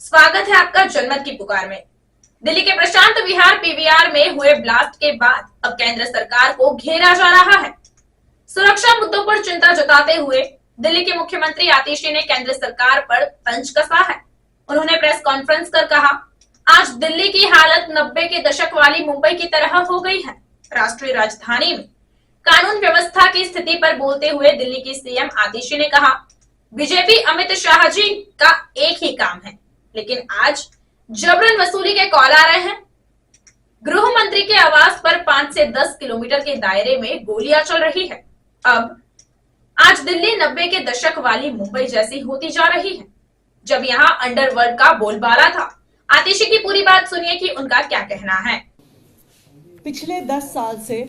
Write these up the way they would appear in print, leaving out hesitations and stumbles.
स्वागत है आपका जनमत की पुकार में। दिल्ली के प्रशांत विहार पीवीआर में हुए ब्लास्ट के बाद अब केंद्र सरकार को घेरा जा रहा है। सुरक्षा मुद्दों पर चिंता जताते हुए दिल्ली के मुख्यमंत्री आतिशी ने केंद्र सरकार पर तंज कसा है। उन्होंने प्रेस कॉन्फ्रेंस कर कहा, आज दिल्ली की हालत 90 के दशक वाली मुंबई की तरह हो गई है। राष्ट्रीय राजधानी में कानून व्यवस्था की स्थिति पर बोलते हुए दिल्ली की सीएम आतिशी ने कहा, बीजेपी अमित शाह जी का एक ही काम है, लेकिन आज जबरन वसूली के कॉल आ रहे हैं। गृह मंत्री के आवास पर 5 से 10 किलोमीटर के दायरे में गोलियां चल रही है। अब आज दिल्ली 90 के दशक वाली मुंबई जैसी होती जा रही है, जब यहाँ अंडरवर्ल्ड का बोलबाला था। आतिशी की पूरी बात सुनिए कि उनका क्या कहना है। पिछले 10 साल से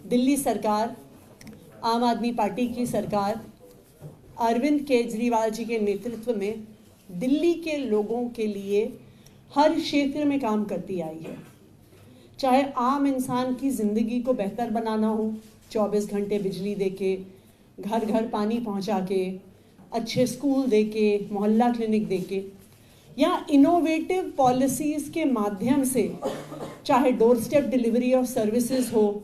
दिल्ली सरकार, आम आदमी पार्टी की सरकार, अरविंद केजरीवाल जी के नेतृत्व में दिल्ली के लोगों के लिए हर क्षेत्र में काम करती आई है। चाहे आम इंसान की ज़िंदगी को बेहतर बनाना हो, 24 घंटे बिजली देके, घर घर पानी पहुंचा के, अच्छे स्कूल देके, मोहल्ला क्लिनिक देके, या इनोवेटिव पॉलिसीज़ के माध्यम से, चाहे door step delivery of services हो,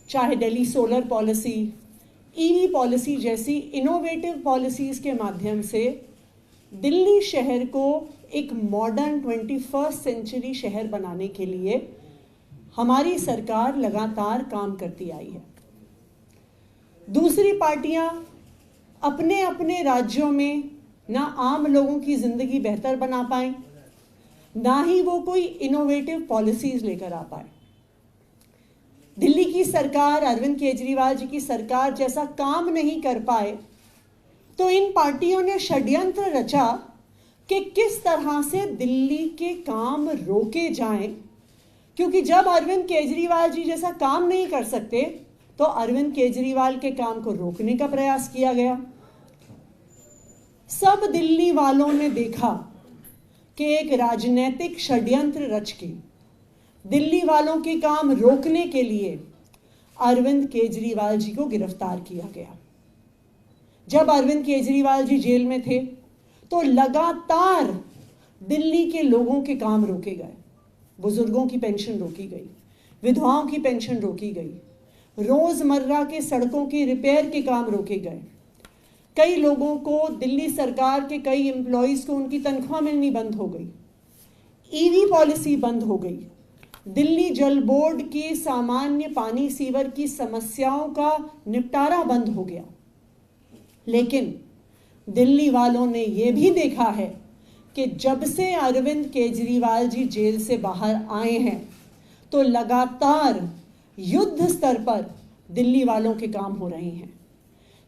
चाहे Delhi solar policy, EV policy जैसी इनोवेटिव पॉलिसीज़ के माध्यम से दिल्ली शहर को एक मॉडर्न 21st सेंचुरी शहर बनाने के लिए हमारी सरकार लगातार काम करती आई है। दूसरी पार्टियां अपने अपने राज्यों में ना आम लोगों की ज़िंदगी बेहतर बना पाए, ना ही वो कोई इनोवेटिव पॉलिसीज़ लेकर आ पाए। दिल्ली की सरकार, अरविंद केजरीवाल जी की सरकार जैसा काम नहीं कर पाए, तो इन पार्टियों ने षड्यंत्र रचा कि किस तरह से दिल्ली के काम रोके जाएं, क्योंकि जब अरविंद केजरीवाल जी जैसा काम नहीं कर सकते तो अरविंद केजरीवाल के काम को रोकने का प्रयास किया गया। सब दिल्ली वालों ने देखा कि एक राजनीतिक षड्यंत्र रच के दिल्ली वालों के काम रोकने के लिए अरविंद केजरीवाल जी को गिरफ्तार किया गया। जब अरविंद केजरीवाल जी जेल में थे तो लगातार दिल्ली के लोगों के काम रोके गए। बुजुर्गों की पेंशन रोकी गई, विधवाओं की पेंशन रोकी गई, रोजमर्रा के सड़कों की रिपेयर के काम रोके गए। कई लोगों को, दिल्ली सरकार के कई एम्प्लॉयज़ को उनकी तनख्वाह मिलनी बंद हो गई, ईवी पॉलिसी बंद हो गई, दिल्ली जल बोर्ड की सामान्य पानी सीवर की समस्याओं का निपटारा बंद हो गया। लेकिन दिल्ली वालों ने यह भी देखा है कि जब से अरविंद केजरीवाल जी जेल से बाहर आए हैं तो लगातार युद्ध स्तर पर दिल्ली वालों के काम हो रहे हैं।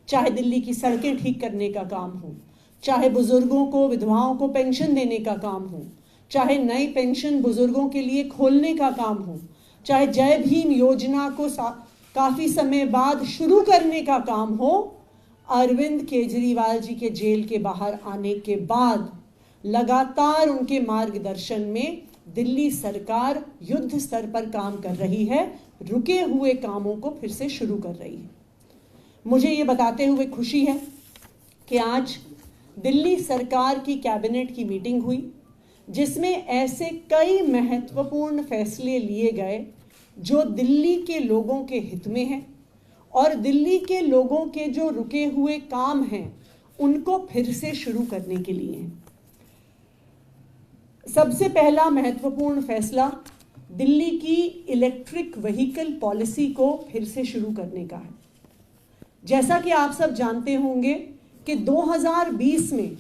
चाहे दिल्ली की सड़कें ठीक करने का काम हो, चाहे बुजुर्गों को, विधवाओं को पेंशन देने का काम हो, चाहे नई पेंशन बुजुर्गों के लिए खोलने का काम हो, चाहे जय भीम योजना को काफ़ी समय बाद शुरू करने का काम हो, अरविंद केजरीवाल जी के जेल के बाहर आने के बाद लगातार उनके मार्गदर्शन में दिल्ली सरकार युद्ध स्तर पर काम कर रही है, रुके हुए कामों को फिर से शुरू कर रही है। मुझे ये बताते हुए खुशी है कि आज दिल्ली सरकार की कैबिनेट की मीटिंग हुई, जिसमें ऐसे कई महत्वपूर्ण फैसले लिए गए जो दिल्ली के लोगों के हित में हैं और दिल्ली के लोगों के जो रुके हुए काम हैं उनको फिर से शुरू करने के लिए हैं। सबसे पहला महत्वपूर्ण फैसला दिल्ली की इलेक्ट्रिक व्हीकल पॉलिसी को फिर से शुरू करने का है। जैसा कि आप सब जानते होंगे कि 2020 में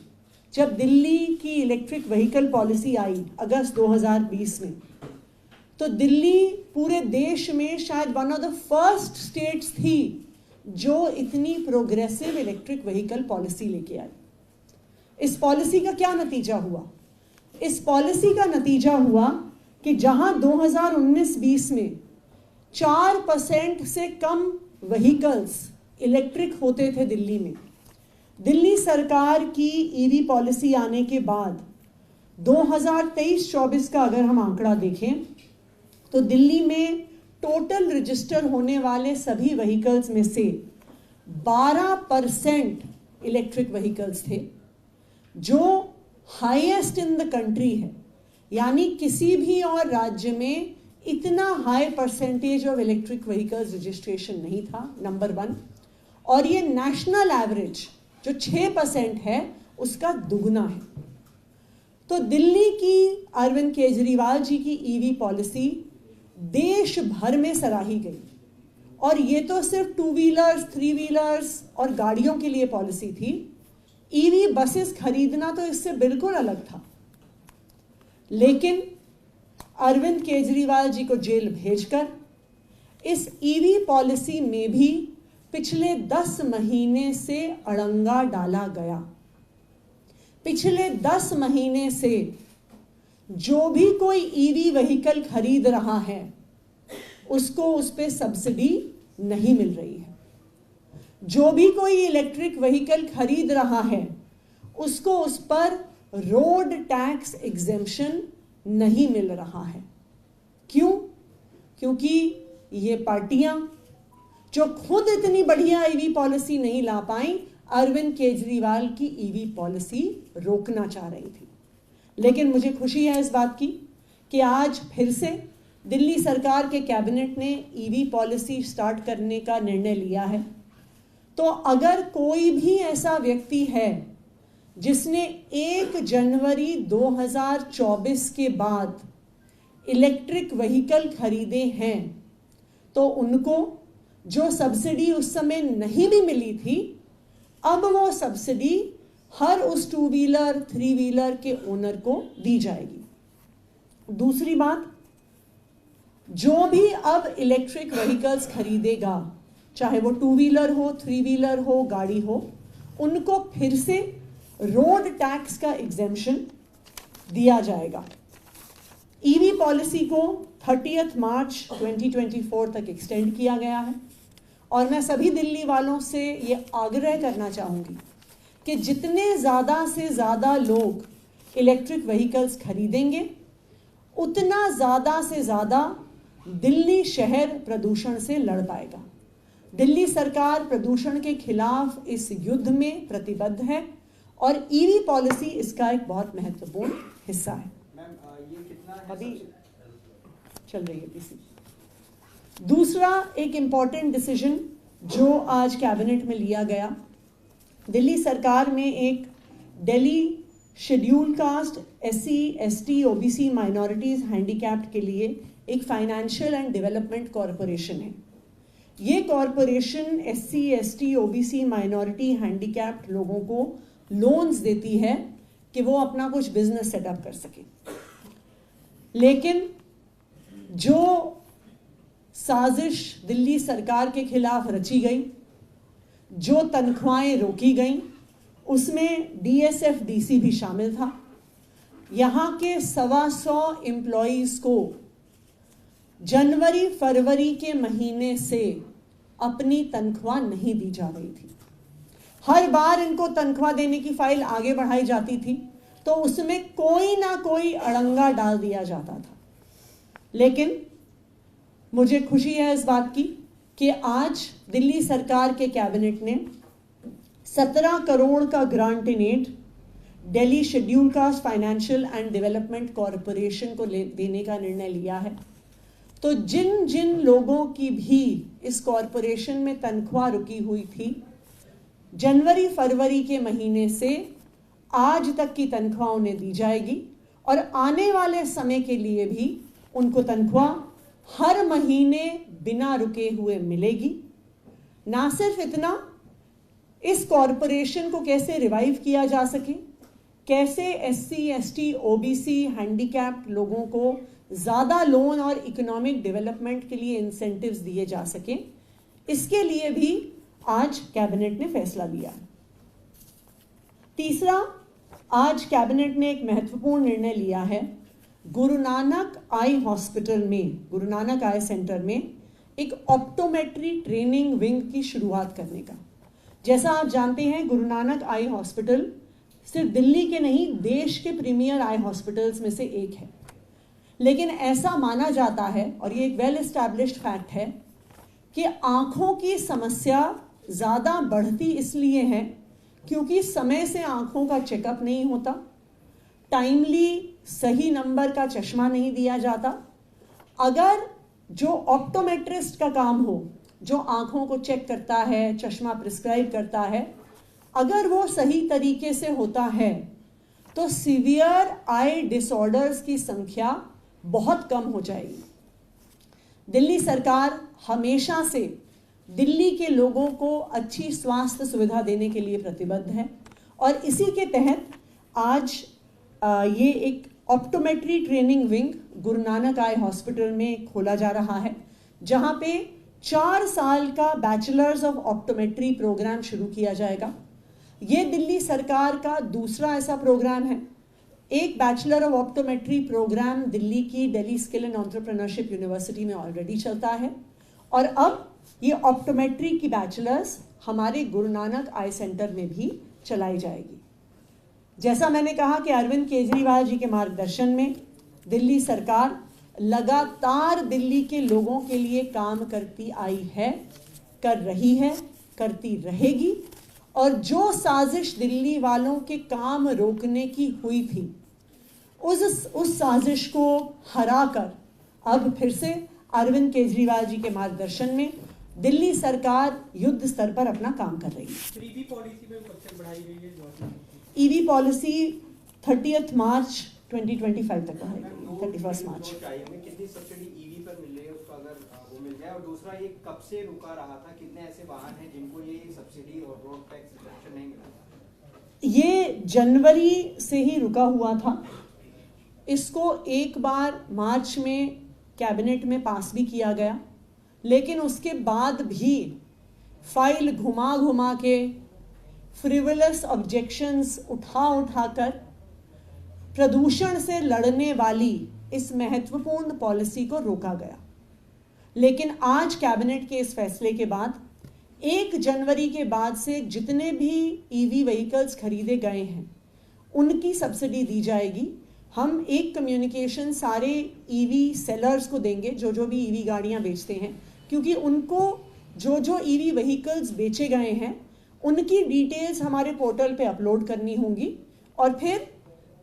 जब दिल्ली की इलेक्ट्रिक व्हीकल पॉलिसी आई, अगस्त 2020 में, तो दिल्ली पूरे देश में शायद one of the first states थी जो इतनी प्रोग्रेसिव इलेक्ट्रिक व्हीकल पॉलिसी लेके आई। इस पॉलिसी का क्या नतीजा हुआ? इस पॉलिसी का नतीजा हुआ कि जहां 2019-20 में 4% से कम व्हीकल्स इलेक्ट्रिक होते थे दिल्ली में, दिल्ली सरकार की ईवी पॉलिसी आने के बाद 2023-24 का अगर हम आंकड़ा देखें तो दिल्ली में टोटल रजिस्टर होने वाले सभी व्हीकल्स में से 12% इलेक्ट्रिक व्हीकल्स थे, जो हाईएस्ट इन द कंट्री है, यानी किसी भी और राज्य में इतना high percentage of electric vehicles registration नहीं था, नंबर 1। और ये नेशनल एवरेज जो 6% है उसका दुगना है। तो दिल्ली की अरविंद केजरीवाल जी की ईवी पॉलिसी देश भर में सराही गई, और ये तो सिर्फ 2 व्हीलर्स 3 व्हीलर्स और गाड़ियों के लिए पॉलिसी थी। ईवी बसेस खरीदना तो इससे बिल्कुल अलग था। लेकिन अरविंद केजरीवाल जी को जेल भेजकर इस ईवी पॉलिसी में भी पिछले 10 महीने से अड़ंगा डाला गया। पिछले 10 महीने से जो भी कोई ईवी व्हीकल खरीद रहा है उसको उस पे सब्सिडी नहीं मिल रही है। जो भी कोई इलेक्ट्रिक व्हीकल खरीद रहा है उसको उस पर रोड टैक्स एग्जेम्पशन नहीं मिल रहा है। क्यों? क्योंकि ये पार्टियां जो खुद इतनी बढ़िया ईवी पॉलिसी नहीं ला पाई, अरविंद केजरीवाल की ईवी पॉलिसी रोकना चाह रही थी। लेकिन मुझे खुशी है इस बात की कि आज फिर से दिल्ली सरकार के कैबिनेट ने ईवी पॉलिसी स्टार्ट करने का निर्णय लिया है। तो अगर कोई भी ऐसा व्यक्ति है जिसने 1 जनवरी 2024 के बाद इलेक्ट्रिक व्हीकल खरीदे हैं, तो उनको जो सब्सिडी उस समय नहीं भी मिली थी, अब वो सब्सिडी हर उस 2 व्हीलर 3 व्हीलर के ओनर को दी जाएगी। दूसरी बात, जो भी अब इलेक्ट्रिक व्हीकल्स खरीदेगा, चाहे वो 2 व्हीलर हो 3 व्हीलर हो गाड़ी हो, उनको फिर से रोड टैक्स का एग्जेम्पशन दिया जाएगा। ईवी पॉलिसी को 30 मार्च 2024 तक एक्सटेंड किया गया है, और मैं सभी दिल्ली वालों से ये आग्रह करना चाहूँगी कि जितने ज़्यादा से ज़्यादा लोग इलेक्ट्रिक व्हीकल्स खरीदेंगे, उतना ज़्यादा से ज़्यादा दिल्ली शहर प्रदूषण से लड़ पाएगा। दिल्ली सरकार प्रदूषण के खिलाफ इस युद्ध में प्रतिबद्ध है, और ईवी पॉलिसी इसका एक बहुत महत्वपूर्ण हिस्सा है। ये कितना है? अभी चल रही है पीसी। दूसरा एक इम्पॉर्टेंट डिसीजन जो आज कैबिनेट में लिया गया, दिल्ली सरकार में एक Delhi schedule cast SC ST OBC minorities handicapped के लिए एक फाइनेंशियल एंड डेवलपमेंट कॉरपोरेशन है। ये corporation SC ST OBC minority handicapped लोगों को लोन्स देती है कि वो अपना कुछ बिजनेस सेटअप कर सके। लेकिन जो साजिश दिल्ली सरकार के खिलाफ रची गई, जो तनख्वाहें रोकी गईं, उसमें DSF DC भी शामिल था। यहाँ के 125 एम्प्लॉयज़ को जनवरी फरवरी के महीने से अपनी तनख्वाह नहीं दी जा रही थी। हर बार इनको तनख्वाह देने की फाइल आगे बढ़ाई जाती थी तो उसमें कोई ना कोई अड़ंगा डाल दिया जाता था। लेकिन मुझे खुशी है इस बात की कि आज दिल्ली सरकार के कैबिनेट ने 17 करोड़ का grant in aid Delhi schedule caste financial and development corporation को देने का निर्णय लिया है। तो जिन जिन लोगों की भी इस कॉरपोरेशन में तनख्वाह रुकी हुई थी, जनवरी फरवरी के महीने से आज तक की तनख्वाह उन्हें दी जाएगी, और आने वाले समय के लिए भी उनको तनख्वाह हर महीने बिना रुके हुए मिलेगी। ना सिर्फ इतना, इस कॉरपोरेशन को कैसे रिवाइव किया जा सके, कैसे SC ST OBC हैंडीकैप्ड लोगों को ज़्यादा लोन और इकोनॉमिक डेवलपमेंट के लिए इंसेंटिव्स दिए जा सके, इसके लिए भी आज कैबिनेट ने फैसला लिया। तीसरा, आज कैबिनेट ने एक महत्वपूर्ण निर्णय लिया है। गुरु नानक आई हॉस्पिटल में, गुरु नानक आई सेंटर में एक ऑप्टोमेट्री ट्रेनिंग विंग की शुरुआत करने का। जैसा आप जानते हैं, गुरु नानक आई हॉस्पिटल सिर्फ दिल्ली के नहीं, देश के प्रीमियर आई हॉस्पिटल्स में से एक है। लेकिन ऐसा माना जाता है, और ये एक वेल एस्टैब्लिश्ड फैक्ट है, कि आँखों की समस्या ज़्यादा बढ़ती इसलिए है क्योंकि समय से आँखों का चेकअप नहीं होता, टाइमली सही नंबर का चश्मा नहीं दिया जाता, अगर जो ऑप्टोमेट्रिस्ट का काम हो, जो आंखों को चेक करता है, चश्मा प्रिस्क्राइब करता है, अगर वो सही तरीके से होता है तो सीवियर आई डिसऑर्डर्स की संख्या बहुत कम हो जाएगी। दिल्ली सरकार हमेशा से दिल्ली के लोगों को अच्छी स्वास्थ्य सुविधा देने के लिए प्रतिबद्ध है और इसी के तहत आज ये एक optometry training wing Guru Nanak eye hospital में खोला जा रहा है, जहां पे 4 साल का बैचलर्स ऑफ ऑप्टोमेट्री प्रोग्राम शुरू किया जाएगा। ये दिल्ली सरकार का दूसरा ऐसा प्रोग्राम है। एक bachelor of optometry programme Delhi की Delhi skill and entrepreneurship university में ऑलरेडी चलता है और अब ये ऑप्टोमेट्री की बैचलर्स हमारे गुरु नानक आई सेंटर में भी चलाई जाएगी। जैसा मैंने कहा कि अरविंद केजरीवाल जी के मार्गदर्शन में दिल्ली सरकार लगातार दिल्ली के लोगों के लिए काम करती आई है, कर रही है, करती रहेगी और जो साजिश दिल्ली वालों के काम रोकने की हुई थी उस साजिश को हराकर अब फिर से अरविंद केजरीवाल जी के मार्गदर्शन में दिल्ली सरकार युद्ध स्तर पर अपना काम कर रही है। ईवी पॉलिसी में कब तक बढ़ाई गई है? ईवी पॉलिसी 30 मार्च 2025 तक रहेगी, 31 मार्च। कितनी सब्सिडी ईवी पर मिल रही है उसको अगर वो मिल जाए, और दूसरा ये कब से रुका रहा था, कितने ऐसे वाहन हैं जिनको ये सब्सिडी और रोड टैक्स रिडक्शन नहीं मिला? ये जनवरी से ही रुका हुआ था। इसको एक बार मार्च में कैबिनेट में पास भी किया गया, लेकिन उसके बाद भी फाइल घुमा घुमा के फ्रिवलस ऑब्जेक्शंस उठाकर प्रदूषण से लड़ने वाली इस महत्वपूर्ण पॉलिसी को रोका गया। लेकिन आज कैबिनेट के इस फैसले के बाद 1 जनवरी के बाद से जितने भी ईवी व्हीकल्स खरीदे गए हैं उनकी सब्सिडी दी जाएगी। हम एक कम्युनिकेशन सारे ईवी सेलर्स को देंगे जो भी ईवी गाड़ियां बेचते हैं, क्योंकि उनको जो ईवी व्हीकल्स बेचे गए हैं उनकी डिटेल्स हमारे पोर्टल पे अपलोड करनी होंगी और फिर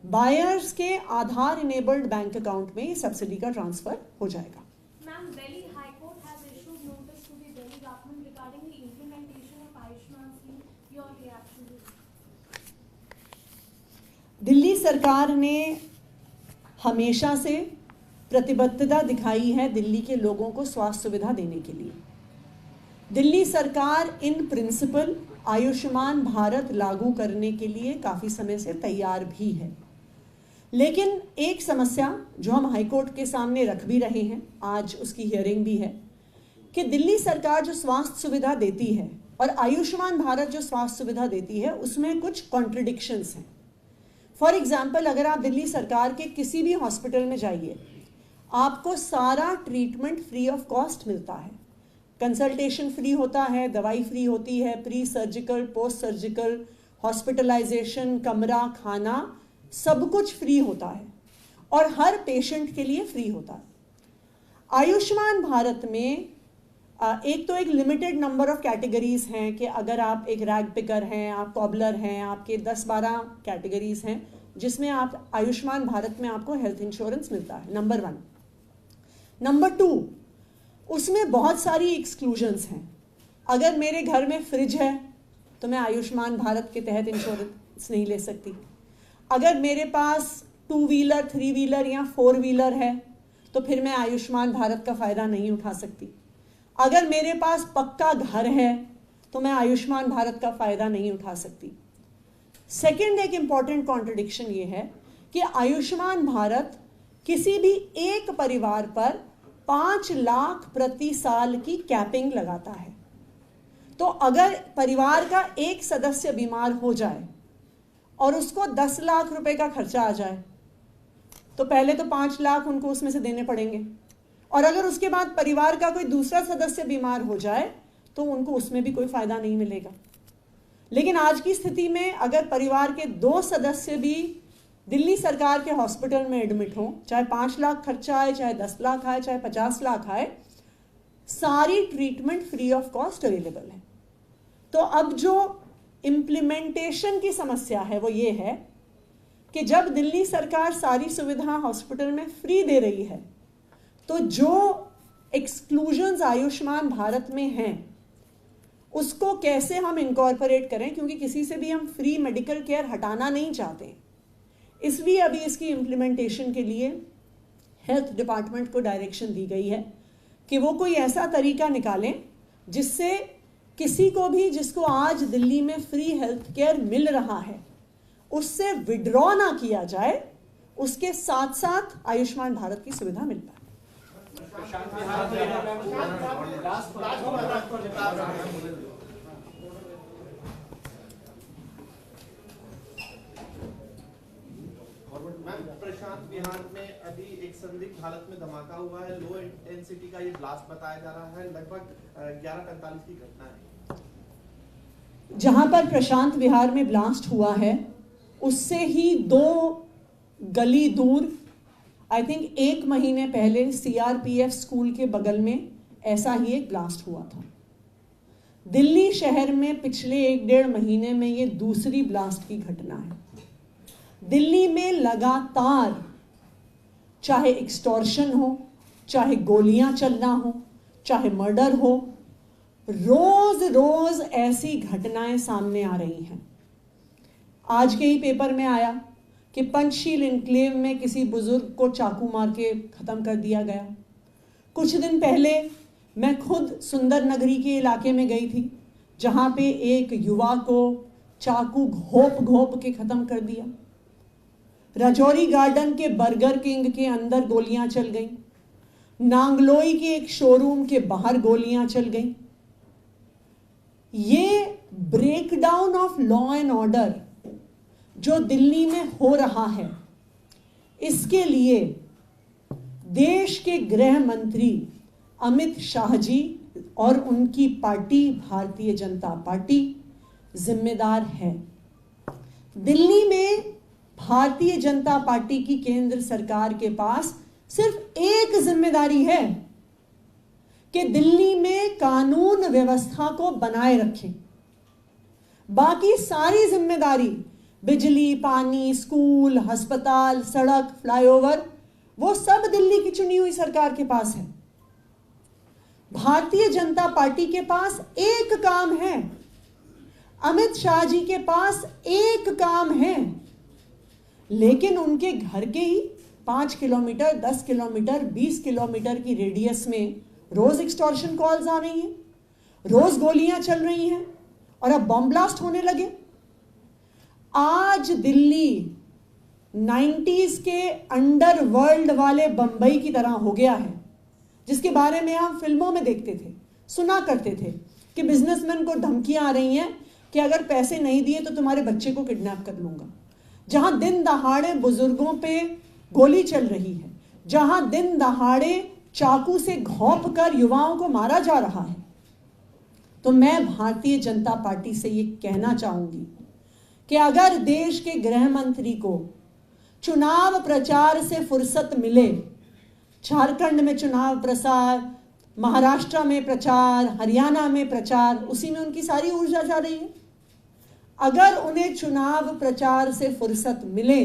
बायर्स के आधार इनेबल्ड बैंक अकाउंट में ये सब्सिडी का ट्रांसफर हो जाएगा। Ma'am, Delhi High Court has issued notice to the Delhi government regarding the implementation of Ayushman scheme. Your reaction to this? Delhi सरकार ने हमेशा से प्रतिबद्धता दिखाई है दिल्ली के लोगों को स्वास्थ्य सुविधा देने के लिए। दिल्ली सरकार इन प्रिंसिपल आयुष्मान भारत लागू करने के लिए काफ़ी समय से तैयार भी है, लेकिन एक समस्या जो हम हाईकोर्ट के सामने रख भी रहे हैं, आज उसकी हियरिंग भी है, कि दिल्ली सरकार जो स्वास्थ्य सुविधा देती है और आयुष्मान भारत जो स्वास्थ्य सुविधा देती है उसमें कुछ कॉन्ट्रडिक्शंस हैं। फॉर एग्जाम्पल, अगर आप दिल्ली सरकार के किसी भी हॉस्पिटल में जाइए, आपको सारा ट्रीटमेंट फ्री ऑफ कॉस्ट मिलता है। कंसल्टेशन फ्री होता है, दवाई फ्री होती है, pre surgical, post surgical, hospitalisation, कमरा, खाना, सब कुछ फ्री होता है और हर पेशेंट के लिए फ्री होता है। आयुष्मान भारत में एक लिमिटेड नंबर ऑफ कैटेगरीज हैं कि अगर आप एक रैग पिकर हैं, आप कॉबलर हैं, आपके 10-12 कैटेगरीज हैं जिसमें आप आयुष्मान भारत में आपको हेल्थ इंश्योरेंस मिलता है, नंबर 1। नंबर 2, उसमें बहुत सारी एक्सक्लूजन्स हैं। अगर मेरे घर में फ्रिज है तो मैं आयुष्मान भारत के तहत इंश्योरेंस नहीं ले सकती। अगर मेरे पास 2 व्हीलर, 3 व्हीलर या 4 व्हीलर है तो फिर मैं आयुष्मान भारत का फ़ायदा नहीं उठा सकती। अगर मेरे पास पक्का घर है तो मैं आयुष्मान भारत का फ़ायदा नहीं उठा सकती। सेकंड, एक इम्पॉर्टेंट कॉन्ट्रडिक्शन ये है कि आयुष्मान भारत किसी भी एक परिवार पर 5 लाख प्रति साल की कैपिंग लगाता है। तो अगर परिवार का एक सदस्य बीमार हो जाए और उसको 10 लाख रुपए का खर्चा आ जाए तो पहले तो 5 लाख उनको उसमें से देने पड़ेंगे, और अगर उसके बाद परिवार का कोई दूसरा सदस्य बीमार हो जाए तो उनको उसमें भी कोई फायदा नहीं मिलेगा। लेकिन आज की स्थिति में अगर परिवार के 2 सदस्य भी दिल्ली सरकार के हॉस्पिटल में एडमिट हो, चाहे 5 लाख खर्चा आए, चाहे 10 लाख आए, चाहे 50 लाख आए, सारी treatment free of cost available है। तो अब जो इम्प्लीमेंटेशन की समस्या है वो ये है कि जब दिल्ली सरकार सारी सुविधा हॉस्पिटल में फ्री दे रही है तो जो एक्सक्लूजन्स आयुष्मान भारत में हैं उसको कैसे हम इनकॉर्पोरेट करें, क्योंकि किसी से भी हम फ्री मेडिकल केयर हटाना नहीं चाहते। इसलिए अभी इसकी इम्प्लीमेंटेशन के लिए हेल्थ डिपार्टमेंट को डायरेक्शन दी गई है कि वो कोई ऐसा तरीका निकालें जिससे किसी को भी जिसको आज दिल्ली में फ्री हेल्थ केयर मिल रहा है उससे विड्रॉ ना किया जाए, उसके साथ साथ आयुष्मान भारत की सुविधा मिल पाए। प्रशांत विहार में अभी एक संदिग्ध हालत में धमाका हुआ है, लो इंटेंसिटी का ये ब्लास्ट बताया जा रहा है, लगभग 11:45 की घटना है। जहां पर प्रशांत विहार में ब्लास्ट हुआ है उससे ही 2 गली दूर आई थिंक 1 महीने पहले CRPF स्कूल के बगल में ऐसा ही एक ब्लास्ट हुआ था। दिल्ली शहर में पिछले 1-1.5 महीने में ये दूसरी ब्लास्ट की घटना है। दिल्ली में लगातार चाहे एक्सटॉर्शन हो, चाहे गोलियां चलना हो, चाहे मर्डर हो, रोज रोज ऐसी घटनाएं सामने आ रही हैं। आज के ही पेपर में आया कि पंचशील इनक्लेव में किसी बुजुर्ग को चाकू मार के खत्म कर दिया गया। कुछ दिन पहले मैं खुद सुंदर नगरी के इलाके में गई थी जहां पे एक युवा को चाकू घोप घोप के खत्म कर दिया। राजौरी गार्डन के बर्गर किंग के अंदर गोलियां चल गईं। नांगलोई के एक शोरूम के बाहर गोलियां चल गईं। ये breakdown of law and order जो दिल्ली में हो रहा है, इसके लिए देश के गृह मंत्री अमित शाह जी और उनकी पार्टी भारतीय जनता पार्टी जिम्मेदार है। दिल्ली में भारतीय जनता पार्टी की केंद्र सरकार के पास सिर्फ एक जिम्मेदारी है कि दिल्ली में कानून व्यवस्था को बनाए रखें। बाकी सारी जिम्मेदारी बिजली, पानी, स्कूल, अस्पताल, सड़क, फ्लाईओवर, वो सब दिल्ली की चुनी हुई सरकार के पास है। भारतीय जनता पार्टी के पास एक काम है, अमित शाह जी के पास एक काम है, लेकिन उनके घर के ही 5 किलोमीटर, 10 किलोमीटर, 20 किलोमीटर की रेडियस में रोज एक्सटॉर्शन कॉल्स आ रही हैं, रोज गोलियां चल रही हैं और अब बॉम्ब ब्लास्ट होने लगे। आज दिल्ली 90s के अंडरवर्ल्ड वाले बंबई की तरह हो गया है, जिसके बारे में हम फिल्मों में देखते थे, सुना करते थे कि बिजनेसमैन को धमकियां आ रही हैं कि अगर पैसे नहीं दिए तो तुम्हारे बच्चे को किडनैप कर लूंगा। जहां दिन दहाड़े बुजुर्गों पे गोली चल रही है, जहां दिन दहाड़े चाकू से घोंप कर युवाओं को मारा जा रहा है, तो मैं भारतीय जनता पार्टी से ये कहना चाहूंगी कि अगर देश के गृह मंत्री को चुनाव प्रचार से फुर्सत मिले, झारखंड में चुनाव प्रचार, महाराष्ट्र में प्रचार, हरियाणा में प्रचार, उसी में उनकी सारी ऊर्जा जा रही है। अगर उन्हें चुनाव प्रचार से फुर्सत मिले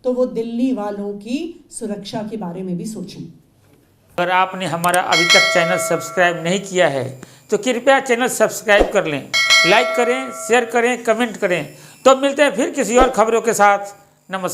तो वो दिल्ली वालों की सुरक्षा के बारे में भी सोचें। अगर आपने हमारा अभी तक चैनल सब्सक्राइब नहीं किया है तो कृपया चैनल सब्सक्राइब कर लें, लाइक करें, शेयर करें, कमेंट करें। तो मिलते हैं फिर किसी और खबरों के साथ। नमस्कार।